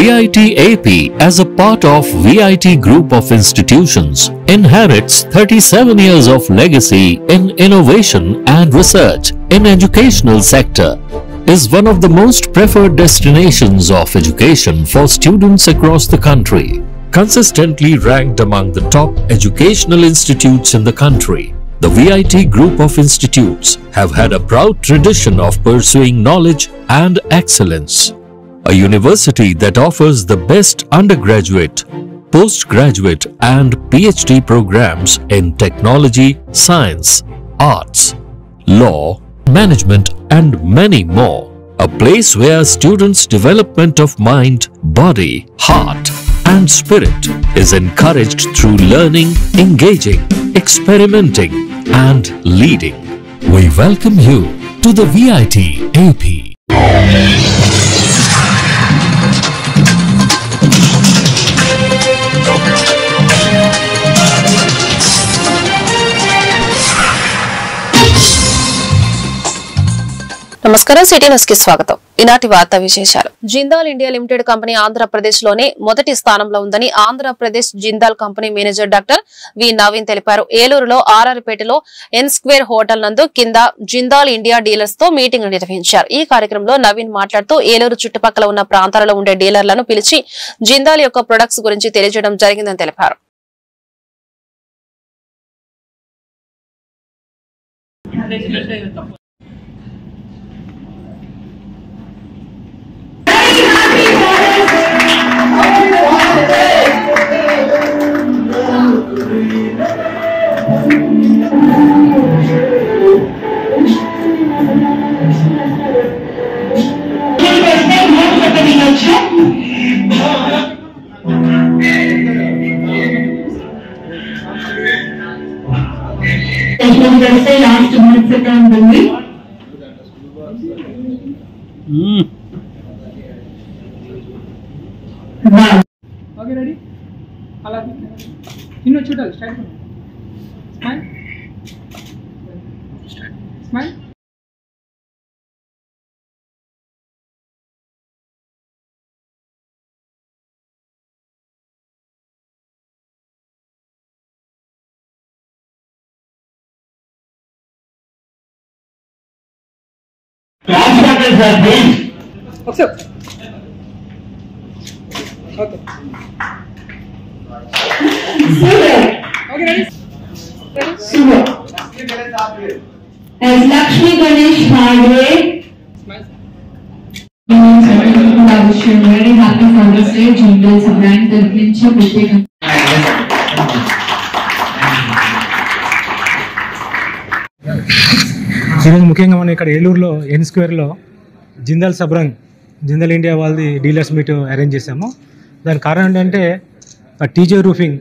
VIT AP, as a part of VIT Group of Institutions, inherits 37 years of legacy in innovation and research in educational sector, is one of the most preferred destinations of education for students across the country, consistently ranked among the top educational institutes in the country. The VIT Group of Institutes have had a proud tradition of pursuing knowledge and excellence. A university that offers the best undergraduate, postgraduate and PhD programs in technology, science, arts, law, management and many more. A place where students' development of mind, body, heart and spirit is encouraged through learning, engaging, experimenting and leading. We welcome you to the VIT AP. నమస్కారం, city news కి స్వాగతం. ఈనాటి వార్తా విశేషాలు. Jindal India limited company Andhra Pradesh లోనే మొదటి స్థానంలో ఉందని Andhra Pradesh Jindal company manager doctor V Naveen తెలిపారు. ఏలూరులో ఆర్ఆర్పేటలో ఎన్ స్క్వేర్ హోటల్ నందు కింద జిందాల్ ఇండియా డీలర్స్ తో మీటింగ్ నిర్వహించారు. ఈ కార్యక్రమంలో నవీన్ మాట్లాడుతూ ఏలూరు చుట్టుపక్కల ఉన్న ప్రాంతాలలో ఉండే డీలర్లను పిలిచి జిందాల్ యొక్క ప్రొడక్ట్స్ గురించి తెలియజేయడం జరిగిందని తెలిపారు. Last month second building. Okay, ready? Aladdin. Inno chutal start. Smile. Smile. Accept. Okay. Okay, ready? Super. As Lakshmi Ganesh Hardware. Smile. I wish you a very happy Father's Day. Jindal brand terminci berbeda. ఈరోజు ముఖ్యంగా మనం ఇక్కడ ఏలూరులో ఎన్ స్క్వేర్లో Jindal Sabrang Jindal India వాళ్ళది dealers meet arrange చేసాము. దానికి కారణం ఏంటంటే టీజే రూఫింగ్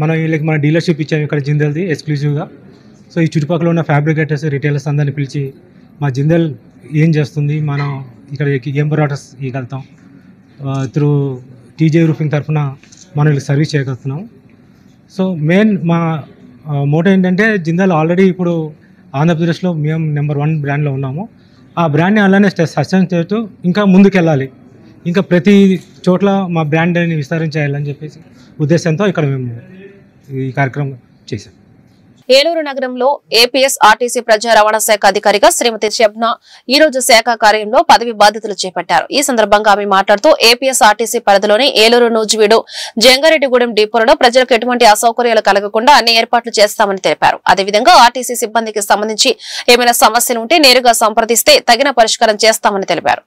మనం వీళ్ళకి మన డీలర్షిప్ ఇచ్చాము ఇక్కడ జిందాల్ది ఎక్స్క్లూజివ్గా. సో ఈ చుట్టుపక్కల ఉన్న ఫ్యాబ్రికేటర్స్, రిటైలర్స్ అందరిని పిలిచి మా జిందాల్ ఏం చేస్తుంది, మనం ఇక్కడ ఏం ప్రొడక్ట్స్ ఇవ్వగలుగుతాం, త్రూ టీజే రూఫింగ్ తరఫున మనం వీళ్ళకి సర్వీస్ చేయగలుగుతున్నాం. సో మెయిన్ మా మోటో ఏంటంటే జిందాల్ ఆల్రెడీ ఇప్పుడు ఆంధ్రప్రదేశ్లో మేము నెంబర్ 1 బ్రాండ్లో ఉన్నాము. ఆ బ్రాండ్ని అలానే సస్టైన్ చేస్తూ ఇంకా ముందుకెళ్ళాలి, ఇంకా ప్రతి చోట్ల మా బ్రాండ్ని విస్తరించేయాలని చెప్పేసి ఉద్దేశంతో ఇక్కడ మేము ఈ కార్యక్రమం చేశాం. ఏలూరు నగరంలో ఏపీఎస్ ఆర్టీసీ ప్రజా రవాణా శాఖ అధికారిగా శ్రీమతి షబ్నా ఈ రోజు శాఖ కార్యంలో పదవి బాధ్యతలు చేపట్టారు. ఈ సందర్భంగా ఆమె మాట్లాడుతూ ఏపీఎస్ ఆర్టీసీ పరిధిలోని ఏలూరు, నూజివీడు, జంగారెడ్డిగూడెం డిపోలలో ప్రజలకు ఎటువంటి అసౌకర్యాలు కలగకుండా అన్ని ఏర్పాట్లు చేస్తామని తెలిపారు. అదేవిధంగా ఆర్టీసీ సిబ్బందికి సంబంధించి ఏమైనా సమస్యలు ఉంటే నేరుగా సంప్రదిస్తే తగిన పరిష్కారం చేస్తామని తెలిపారు.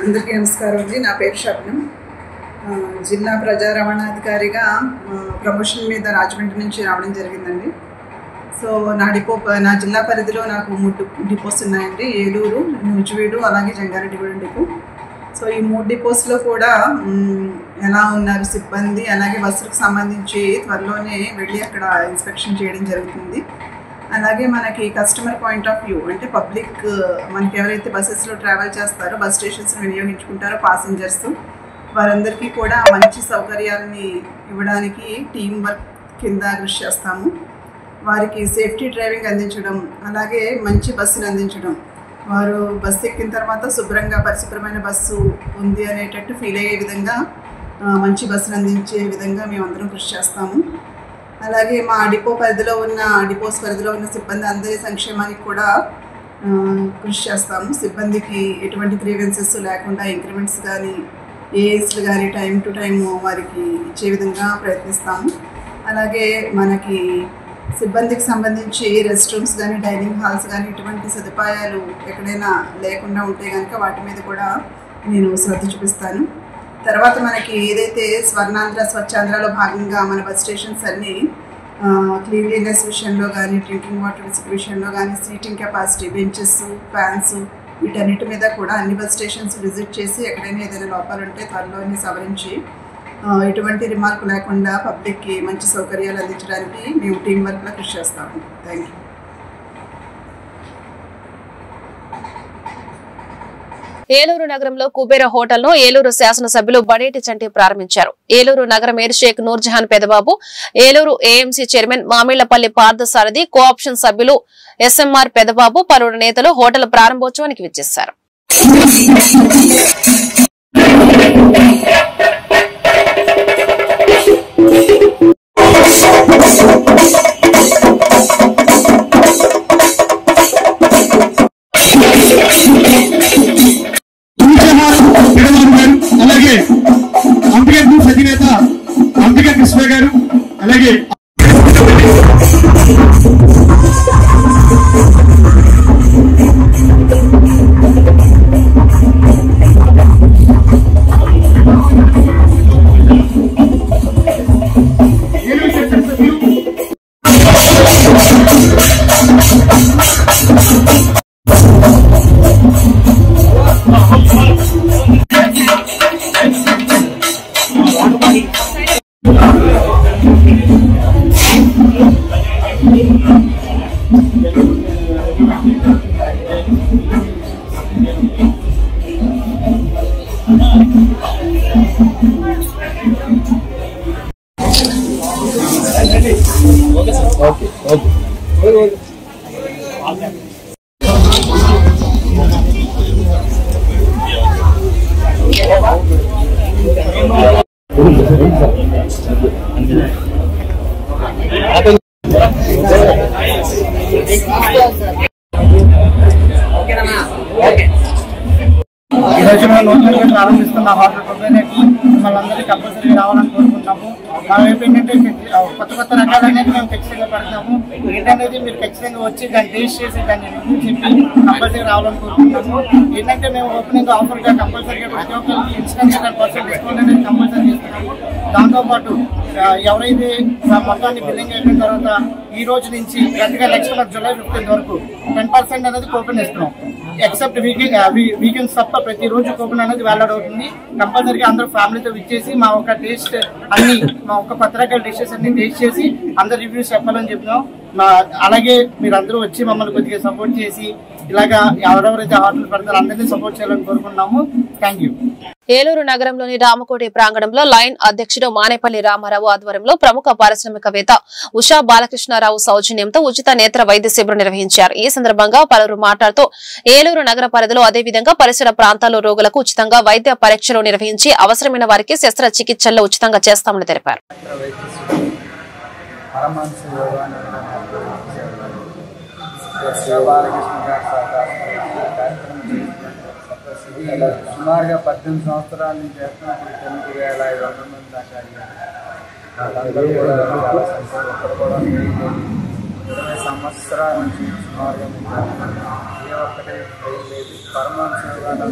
అందరికీ నమస్కారం అండి. నా పేరు షబ్నం. జిల్లా ప్రజా రవాణాధికారిగా ప్రమోషన్ మీద రాజమండ్రి నుంచి రావడం జరిగిందండి. సో నా జిల్లా పరిధిలో నాకు 3 డిపోస్ ఉన్నాయండి. ఏలూరు, నూజివీడు అలాగే జంగారెడ్డిగూడెం డిపో. సో ఈ 3 డిపోస్లో కూడా ఎలా ఉన్నారు సిబ్బంది, అలాగే బస్సులకు సంబంధించి త్వరలోనే వెళ్ళి అక్కడ ఇన్స్పెక్షన్ చేయడం జరుగుతుంది. అలాగే మనకి కస్టమర్ పాయింట్ ఆఫ్ వ్యూ అంటే పబ్లిక్ మనకి ఎవరైతే బస్సెస్లో ట్రావెల్ చేస్తారో, బస్ స్టేషన్స్ వినియోగించుకుంటారో ప్యాసింజర్స్, వారందరికీ కూడా మంచి సౌకర్యాలని ఇవ్వడానికి టీం వర్క్ కింద కృషి చేస్తాము. వారికి సేఫ్టీ డ్రైవింగ్ అందించడం, అలాగే మంచి బస్సును అందించడం, వారు బస్సు ఎక్కిన తర్వాత శుభ్రంగా పరిశుభ్రమైన బస్సు ఉంది అనేటట్టు ఫీల్ అయ్యే విధంగా మంచి బస్సును అందించే విధంగా మేమందరం కృషి చేస్తాము. అలాగే మా డిపోస్ పరిధిలో ఉన్న సిబ్బంది అందరి సంక్షేమానికి కూడా కృషి చేస్తాము. సిబ్బందికి ఎటువంటి గ్రీవెన్సెస్ లేకుండా ఇంక్రిమెంట్స్ కానీ ఏఎస్లు కానీ టైం టు టైం వారికి ఇచ్చే విధంగా ప్రయత్నిస్తాము. అలాగే మనకి సిబ్బందికి సంబంధించి రెస్ట్ రూమ్స్ కానీ డైనింగ్ హాల్స్ కానీ ఇటువంటి సదుపాయాలు ఎక్కడైనా లేకుండా ఉంటే కనుక వాటి మీద కూడా నేను శ్రద్ధ చూపిస్తాను. తర్వాత మనకి ఏదైతే స్వర్ణాంధ్ర స్వచ్ఛాంధ్రలో భాగంగా మన బస్ స్టేషన్స్ అన్నీ క్లీన్లీనెస్ విషయంలో కానీ డ్రింకింగ్ వాటర్ విషయంలో కానీ సీటింగ్ కెపాసిటీ బెంచెస్ ఫ్యాన్స్ వీటన్నిటి మీద కూడా అన్ని బస్ స్టేషన్స్ విజిట్ చేసి ఎక్కడైనా ఏదైనా లోపాలు ఉంటే త్వరలోనే సవరించి ఎటువంటి రిమార్క్ లేకుండా పబ్లిక్కి మంచి సౌకర్యాలు అందించడానికి మేము టీం వర్క్లో కృషి చేస్తాము. Thank you. ఏలూరు నగరంలో కుబేర హోటల్ను ఏలూరు శాసనసభ్యులు బడేటి చంటి ప్రారంభించారు. ఏలూరు నగర mayor Shaik Noorjahan Pedababu, Eluru AMC chairman Mamillapalli Parthasarathi, co option సభ్యులు ఎస్ఎంఆర్ పెదబాబు, పలువురు నేతలు హోటల్ ప్రారంభోత్సవానికి విచ్చేశారు. అలాగే అంబికా గ్రూప్ అధినేత అంబికా కృష్ణ గారు, అలాగే ఈరోజు మనం నూతనంగా ప్రారంభిస్తున్న హోటల్ కుబేరకి మిమ్మల్ని అందరికీ కంపల్సరీగా రావాలని కోరుకుంటున్నాము. మా వైపు ఏంటంటే కొత్త రకాలనేది మేము ఖచ్చితంగా పెడతాము. ఏంటనేది మీరు ఖచ్చితంగా వచ్చి దాన్ని టేస్ట్ చేసి దాన్ని రివ్యూ చెప్పి కంపల్సరీగా రావాలని కోరుకుంటున్నాము. ఏంటంటే మేము ఓపెనింగ్ ఆఫర్గా కంపల్సరీగా ప్రతి ఒక్కరికి ఇన్స్టెంట్గా 10% డిస్కౌంట్ అనేది కంపల్సరీ చేస్తున్నాము. దాంతోపాటు ఎవరైతే మొత్తాన్ని బిల్లింగ్ అయిపోయిన తర్వాత ఈ రోజు నుంచి గట్టిగా నెక్స్ట్ మంత్ జూలై 15 వరకు 10% అనేది కూపన్ ఇస్తున్నాం. ఎక్సెప్ట్ వీకెండ్స్ తప్ప ప్రతిరోజు కూపన్ అనేది వ్యాలిడ్ అవుతుంది. కంపల్సరీగా అందరూ ఫ్యామిలీతో విచ్చేసి మా ఒక టేస్ట్ అన్ని మా ఒక కొత్త రకాల డిషెస్ అన్ని టేస్ట్ చేసి అందరు రివ్యూస్ చెప్పాలని చెప్పినాం. అలాగే మీరందరూ వచ్చి మమ్మల్ని కొద్దిగా సపోర్ట్ చేసి ఇలాగా ఎవరెవరైతే హోటల్ పెడతారో అందరినీ సపోర్ట్ చేయాలని కోరుకుంటున్నాము. Thank you. ఏలూరు నగరంలోని రామకోటి ప్రాంగణంలో లైన్ అధ్యక్షుడు మానేపల్లి రామారావు ఆధ్వర్యంలో ప్రముఖ పారిశ్రామికవేత్త ఉషా బాలకృష్ణారావు సౌజన్యంతో ఉచిత నేత్ర వైద్య శిబిరం నిర్వహించారు. ఈ సందర్భంగా పలువురు మాట్లాడుతూ ఏలూరు నగర పరిధిలో అదేవిధంగా పరిసర ప్రాంతాల్లో రోగులకు ఉచితంగా వైద్య పరీక్షలు నిర్వహించి అవసరమైన వారికి శస్త్రచికిత్సల్లో ఉచితంగా చేస్తామని తెలిపారు. సుమారుగా 18 సంవత్సరాల నుంచి చేస్తున్నప్పుడు 9,500 మంది దాకా వాళ్ళందరూ కూడా చాలా సంతోషపడడం 20 సంవత్సరాల నుంచి సుమారుగా ఏ ఒక్కటే లేదు. పరమాంశ చాలా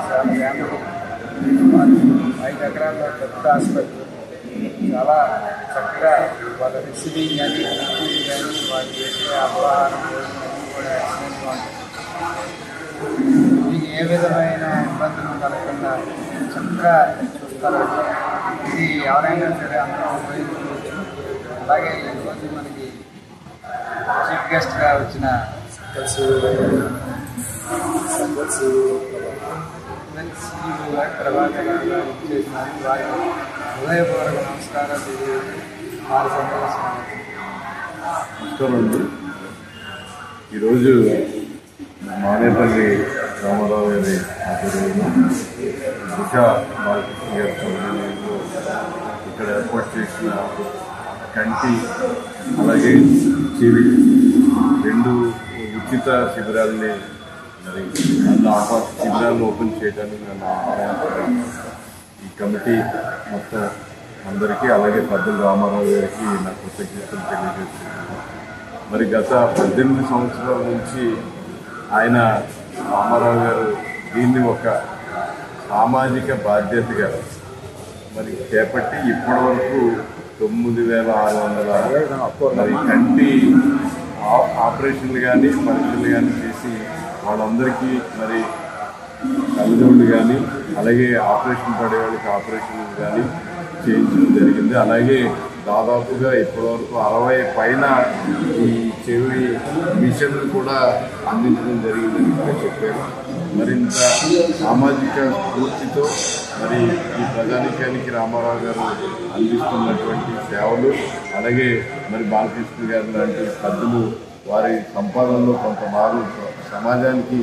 ఫ్యామిలీ 5 ఎకరాల్లో పెద్ద ఆసుపత్రి చాలా చక్కగా వాళ్ళ రిసీవింగ్ కానీ రిసీవింగ్ కానీ వాళ్ళు చేసే ఆహారం కూడా ఎక్సలెంట్గా ఉంటుంది. మీకు ఏ విధమైన ఇబ్బందులు కలగకుండా చక్కగా చూస్తారంటే ఇది ఎవరైనా సరే అందరూ ఉపయోగించుకోవచ్చు. అలాగే ఈరోజు మనకి చీఫ్ గెస్ట్గా వచ్చిన ప్రభాకర్ గారు చేసినారు. వారికి హృదయపూర్వక నమస్కారాలు తెలియజేసి వారి సంతోషం. ఈరోజు మానేపల్లి రామారావు గారి ఆధ్వర్యంలో దిశ బాలకృష్ణ గారి ఆధ్వర్యంలో ఇక్కడ ఏర్పాటు చేసిన కంటి అలాగే చెవి 2 ఉచిత శిబిరాలని మరి శిబిరాలను ఓపెన్ చేయడానికి నన్ను ఆహ్వానించారు. ఈ కమిటీ మొత్తం అందరికీ అలాగే పెద్దలు రామారావు గారికి నా కృతజ్ఞతలు తెలియజేస్తున్నాను. మరి గత 18 సంవత్సరాల నుంచి ఆయన రామారావు గారు దీన్ని ఒక సామాజిక బాధ్యతగా మరి చేపట్టి ఇప్పటివరకు 9,600 మరి కంటి ఆపరేషన్లు కానీ పరీక్షలు కానీ చేసి వాళ్ళందరికీ మరి కళ్ళజోళ్ళు కానీ అలాగే ఆపరేషన్ పడే వాళ్ళకి ఆపరేషన్లు కానీ చేయించడం జరిగింది. అలాగే దాదాపుగా ఇప్పటివరకు 60 పైన ఈ చెవి మిషన్లు కూడా అందించడం జరిగిందని ఇక్కడ చెప్పారు. మరింత సామాజిక స్ఫూర్తితో మరి ఈ ప్రజానికానికి రామారావు గారు అందిస్తున్నటువంటి సేవలు అలాగే మరి బాలకృష్ణ గారు లాంటి పెద్దలు వారి సంపాదనలో కొంత భాగం సమాజానికి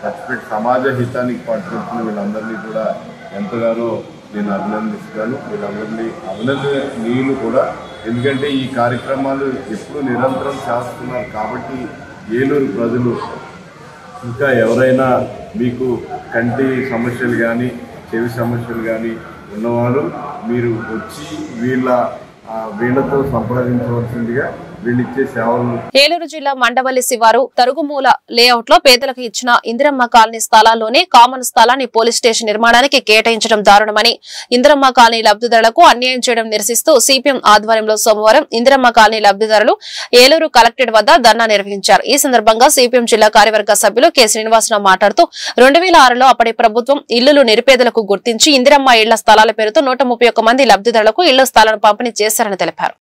ఖర్చు పెట్టి సమాజ హితానికి పాటుపడుతున్న వీళ్ళందరినీ కూడా ఎంతగానో నేను అభినందిస్తాను. వీళ్ళందరినీ అభినందనీయులు కూడా, ఎందుకంటే ఈ కార్యక్రమాలు ఎప్పుడు నిరంతరం చేస్తున్నారు కాబట్టి ఏలూరు ప్రజలు ఇంకా ఎవరైనా మీకు కంటి సమస్యలు కానీ చెవి సమస్యలు కానీ ఉన్నవారు మీరు వచ్చి వీళ్ళతో సంప్రదించవలసిందిగా వీళ్ళిచ్చే సేవలను. ఏలూరు జిల్లా మండవల్లి శివారు తరుగుమూల లేఅవుట్ లో పేదలకు ఇచ్చిన ఇందిరమ్మ కాలనీ స్థలాల్లోనే కామన్ స్థలాన్ని పోలీస్ స్టేషన్ నిర్మాణానికి కేటాయించడం దారుణమని ఇందిరమ్మ కాలనీ లబ్ధిదారులకు అన్యాయం చేయడం నిరసిస్తూ సిపిఎం ఆధ్వర్యంలో సోమవారం ఇందిరమ్మ కాలనీ లబ్ధిదారులు ఏలూరు కలెక్టరేట్ వద్ద ధర్నా నిర్వహించారు. ఈ సందర్భంగా సిపిఎం జిల్లా కార్యవర్గ సభ్యులు కె శ్రీనివాసరావు మాట్లాడుతూ 2006లో అప్పటి ప్రభుత్వం ఇళ్లు నిరుపేదలకు గుర్తించి ఇందిరమ్మ ఇళ్ల స్థలాల పేరుతో 131 మంది లబ్ధిదారులకు ఇళ్ల స్థలాలను పంపిణీ చేశారని తెలిపారు.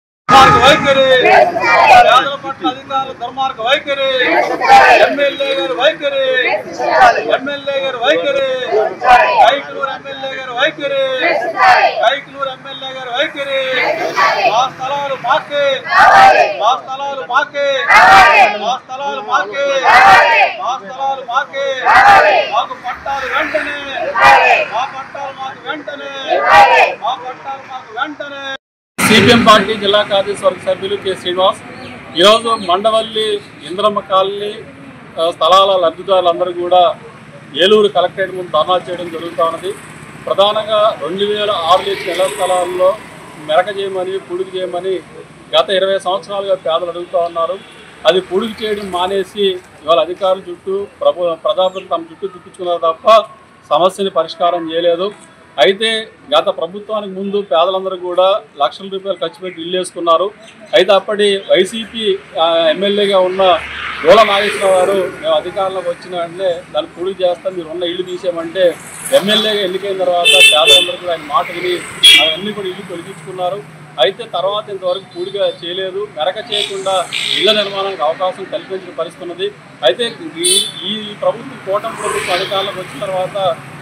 సిపిఎం పార్టీ జిల్లా కార్యవర్గ సభ్యులు కె శ్రీనివాస్ ఈరోజు మండవల్లి ఇంద్రమ్మ కాలనీ స్థలాల లబ్ధిదారులందరూ కూడా ఏలూరు కలెక్టరేట్ ముందు ధర్నా చేయడం జరుగుతూ ఉన్నది. ప్రధానంగా 2006 ఇళ్ల స్థలాల్లో మెరక చేయమని పొడుగు చేయమని గత 20 సంవత్సరాలుగా పేదలు అడుగుతూ ఉన్నారు. అది పొడుగు చేయడం మానేసి ఇవాళ అధికారుల చుట్టూ ప్రజాప్రతినిధులు తమ చుట్టూ తిప్పించుకున్నారు తప్ప సమస్యని పరిష్కారం చేయలేదు. అయితే గత ప్రభుత్వానికి ముందు పేదలందరూ కూడా లక్షల రూపాయలు ఖర్చు పెట్టి ఇల్లు వేసుకున్నారు. అయితే అప్పటి వైసీపీ ఎమ్మెల్యేగా ఉన్న గోళ నాగేశ్వరరావు గారు మేము అధికారంలోకి వచ్చిన వెంటనే దాన్ని పొడుగు చేస్తాం, మీరు ఉన్న ఇల్లు తీసేయమంటే ఎమ్మెల్యేగా ఎన్నికైన తర్వాత పేదలందరూ కూడా ఆయన మాట విని అవన్నీ కూడా ఇల్లు తొలగించుకున్నారు. అయితే తర్వాత ఇంతవరకు పూడిగా చేయలేదు. మెరక చేయకుండా ఇళ్ల నిర్మాణానికి అవకాశం కల్పించిన పరిస్థితి ఉన్నది. అయితే ఈ ప్రభుత్వం కూటమి ప్రభుత్వం అధికారంలోకి వచ్చిన తర్వాత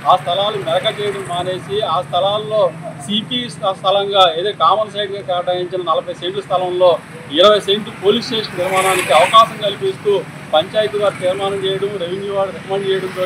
ఆ స్థలాలు మెరక చేయడం మానేసి ఆ స్థలాల్లో సిపి స్థలంగా ఏదో కామన్ సైడ్గా కేటాయించిన 40 సెంట్లు స్థలంలో 20 సెంట్లు పోలీస్ స్టేషన్ నిర్మాణానికి అవకాశం కల్పిస్తూ పంచాయతీ వారు తీర్మానం చేయడం, రెవెన్యూ వారు రికమెండ్ చేయడంతో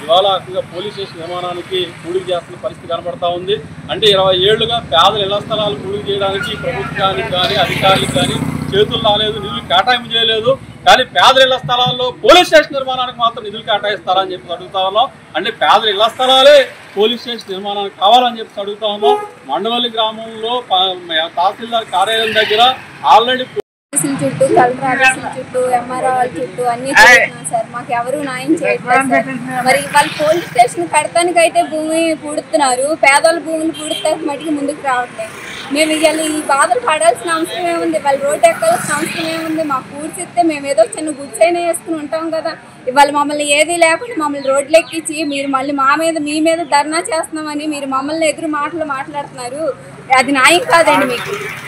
ఇవాళ పోలీస్ స్టేషన్ నిర్మాణానికి పూడికి చేస్తున్న పరిస్థితి కనబడతా ఉంది. అంటే 20 ఏళ్లుగా పేదల ఇళ్ల స్థలాలు పూడికి చేయడానికి ప్రభుత్వానికి కానీ అధికారులకు కానీ చేతులు రాలేదు, నిధులు కేటాయింపు చేయలేదు. కానీ పేదల ఇళ్ల స్థలాల్లో పోలీస్ స్టేషన్ నిర్మాణానికి మాత్రం నిధులు కేటాయిస్తారని చెప్పి అడుగుతా ఉన్నాం. అంటే పేదల ఇళ్ల స్థలాలే పోలీస్ స్టేషన్ నిర్మాణానికి కావాలని చెప్పి అడుగుతా ఉన్నాం. మండవల్లి గ్రామంలో తహసీల్దార్ కార్యాలయం దగ్గర ఆల్రెడీ చుట్టూ కలెక్టర్ ఆఫీసుల చుట్టూ ఎంఆర్ఓ చుట్టూ అన్ని చేస్తున్నాం సార్. మాకు ఎవరు న్యాయం చేయట్లేదు సార్. మరి వాళ్ళు పోలీస్ స్టేషన్ కడతానికైతే భూమి పూడుతున్నారు, పేదల భూమిని పూడతానికి మటుకు ముందుకు రావట్లేదు. మేము ఇవాళ ఈ బాధలు పడాల్సిన అవసరం ఏముంది, వాళ్ళు రోడ్డు ఎక్కాల్సిన అవసరం ఏముంది. మాకు పూడ్చిస్తే మేము ఏదో చిన్న గుడ్సైనా వేసుకుని ఉంటాం కదా. ఇవాళ మమ్మల్ని ఏది లేకుండా మమ్మల్ని రోడ్లు ఎక్కించి మీరు మళ్ళీ మీ మీద ధర్నా చేస్తున్నామని మీరు మమ్మల్ని ఎదురు మాటలు మాట్లాడుతున్నారు. అది న్యాయం కాదండి.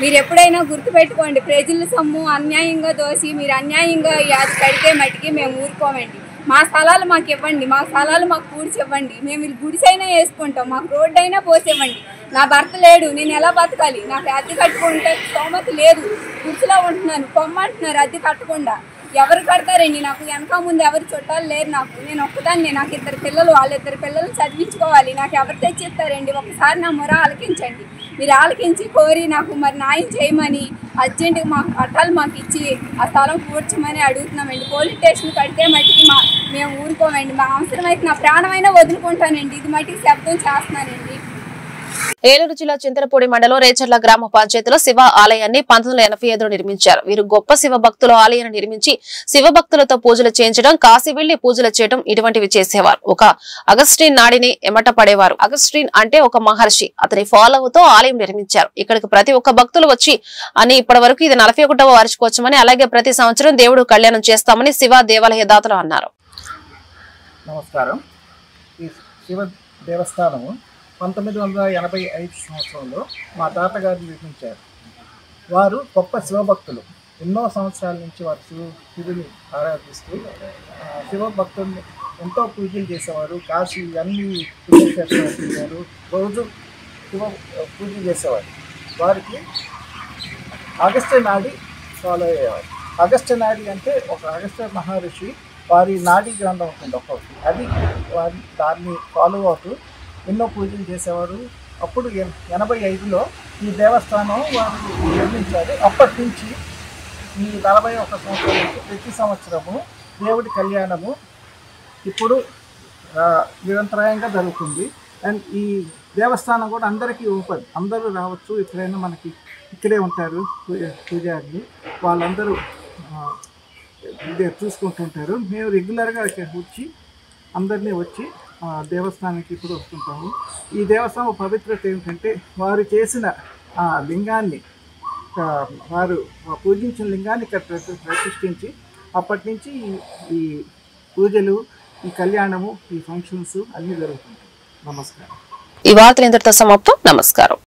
మీరు ఎప్పుడైనా గుర్తుపెట్టుకోండి, ప్రజల సొమ్ము అన్యాయంగా దోసి మీరు అన్యాయంగా అది కడితే మట్టికి మేము ఊరుకోమండి. మా స్థలాలు మాకు ఇవ్వండి, మా స్థలాలు మాకు పూడ్చి ఇవ్వండి. మేము వీళ్ళు గుడిసైనా వేసుకుంటాం, మాకు రోడ్డు అయినా పోసివ్వండి. నా భర్త లేడు, నేను ఎలా బతకాలి? నాకు అద్దె కట్టుకుంటే స్తోమత లేదు, గుడిసెలో ఉంటున్నాను, పొమ్మంటున్నారు అద్దె కట్టకుండా. ఎవరు కడతారండి? నాకు వెనక ముందు ఎవరు చుట్టాలు లేరు. నేను ఒక్కదాన్ని, నాకు 2 పిల్లలు, వాళ్ళ 2 పిల్లలు చదివించుకోవాలి. నాకు ఎవరు తెచ్చిస్తారండి? ఒకసారి నా మొర ఆలకించండి. మీరు ఆలకించి కోరి నాకు మరి న్యాయం చేయమని అర్జెంటుగా మాకు పట్టాలు మాకు ఇచ్చి ఆ స్థలం పూడ్చమని అడుగుతున్నామండి. పోలీస్ స్టేషన్ కడితే మట్టికి మేము ఊరుకోమండి. మా అవసరమైతే నా ప్రాణమైనా వదులుకుంటానండి. ఇది మట్టికి శబ్దం చేస్తున్నానండి. ఏలూరు జిల్లా చింతలపూడి మండలం రేచర్ల గ్రామ పంచాయతీలో శివ ఆలయాన్ని 1985లో నిర్మించారు. వీరు గొప్ప శివ భక్తుల ఆలయాన్ని నిర్మించి శివ భక్తులతో పూజలు చేయించడం, కాశీ వెళ్లి పూజలు చేయడం ఇటువంటివి చేసేవారు. ఒక అగస్టిన్ నాడిని ఎమట పడేవారు. అగస్టిన్ అంటే ఒక మహర్షి. అతని ఫాలోవుతో ఆలయం నిర్మించారు. ఇక్కడికి ప్రతి ఒక్క భక్తులు వచ్చి అని ఇప్పటి వరకు ఇది 41వ వార్షికోత్సవమని, అలాగే ప్రతి సంవత్సరం దేవుడు కళ్యాణం చేస్తామని శివ దేవాలయ దాతలు అన్నారు. నమస్కారం. ఈ శివ దేవస్థానము 1985 సంవత్సరంలో మా తాతగారు నిర్మించారు. వారు గొప్ప శివభక్తులు. ఎన్నో సంవత్సరాల నుంచి వారు శివుని ఆరాధిస్తూ శివభక్తుల్ని ఎంతో పూజలు చేసేవారు. కాశీ అన్ని పుణ్యక్షేత్రాలు తిరిగారు. రోజు శివ పూజ చేసేవారు. వారికి అగస్త్య నాడి ఫాలో అయ్యేవారు. అగస్త్య నాడి అంటే ఒక అగస్త్య మహర్షి వారి నాడీ గ్రంథం ఉంటుంది ఒక్కొక్కటి, అది వారి దాన్ని ఫాలో అవుతూ ఎన్నో పూజలు చేసేవారు. అప్పుడు 85లో ఈ దేవస్థానం వారు నిర్మించారు. అప్పటి నుంచి ఈ 41 సంవత్సరాల నుంచి ప్రతి సంవత్సరము దేవుడి కళ్యాణము ఇప్పుడు నిరంతరాయంగా జరుగుతుంది. అండ్ ఈ దేవస్థానం కూడా అందరికీ ఓపెన్, అందరూ రావచ్చు. ఎక్కడైనా మనకి ఇక్కడే ఉంటారు పూజారులు, వాళ్ళందరూ ఇదే చూసుకుంటుంటారు. మేము రెగ్యులర్గా వచ్చి అందరినీ వచ్చి దేవస్థానానికి ఇప్పుడు వస్తుంటాము. ఈ దేవస్థానం పవిత్రత ఏమిటంటే వారు చేసిన లింగాన్ని, వారు పూజించిన లింగాన్ని ఇక్కడ ప్రతిష్ఠించి అప్పటి నుంచి ఈ పూజలు, ఈ కళ్యాణము, ఈ ఫంక్షన్స్ అన్నీ జరుగుతుంటాయి. నమస్కారం. ఈ వార్తలు ఇంతటితో సమాప్తం. నమస్కారం.